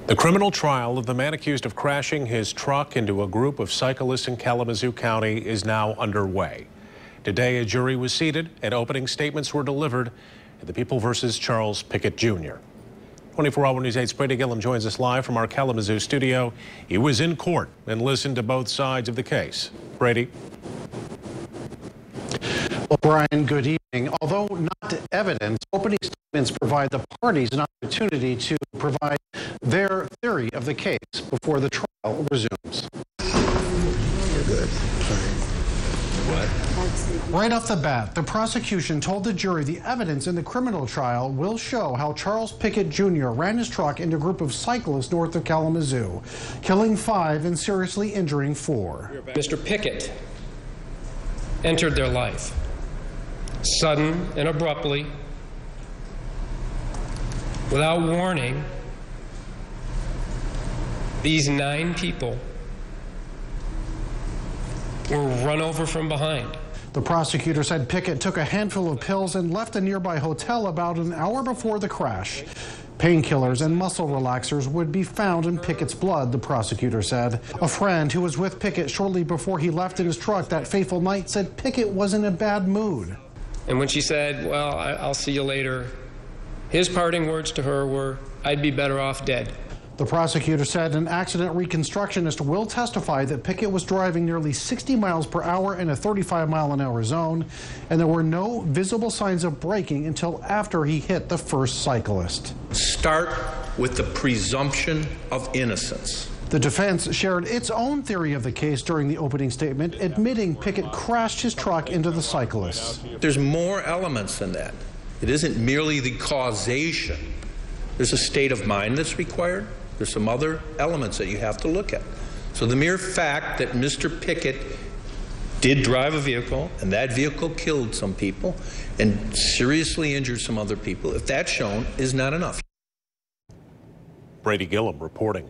The criminal trial of the man accused of crashing his truck into a group of cyclists in Kalamazoo County is now underway. Today, a jury was seated and opening statements were delivered in the People versus Charles Pickett Jr. 24-Hour News 8's Brady Gillum joins us live from our Kalamazoo studio. He was in court and listened to both sides of the case. Brady. Well, Brian, good evening. Although not evidence, opening statements provide the parties an opportunity to provide their theory of the case before the trial resumes. You're good. What? Right off the bat, the prosecution told the jury the evidence in the criminal trial will show how Charles Pickett Jr. ran his truck into a group of cyclists north of Kalamazoo, killing 5 and seriously injuring 4. Mr. Pickett entered their life sudden and abruptly, without warning. These 9 people were run over from behind. The prosecutor said Pickett took a handful of pills and left a nearby hotel about an hour before the crash. Painkillers and muscle relaxers would be found in Pickett's blood, the prosecutor said. A friend who was with Pickett shortly before he left in his truck that fateful night said Pickett was in a bad mood. And when she said, "Well, I'll see you later," his parting words to her were, "I'd be better off dead." The prosecutor said an accident reconstructionist will testify that Pickett was driving nearly 60 miles per hour in a 35-mile-an-hour zone, and there were no visible signs of braking until after he hit the first cyclist. Start with the presumption of innocence. The defense shared its own theory of the case during the opening statement, admitting Pickett crashed his truck into the cyclists. There's more elements than that. It isn't merely the causation. There's a state of mind that's required. There's some other elements that you have to look at. So the mere fact that Mr. Pickett did drive a vehicle and that vehicle killed some people and seriously injured some other people, if that's shown, is not enough. Brady Gillum reporting.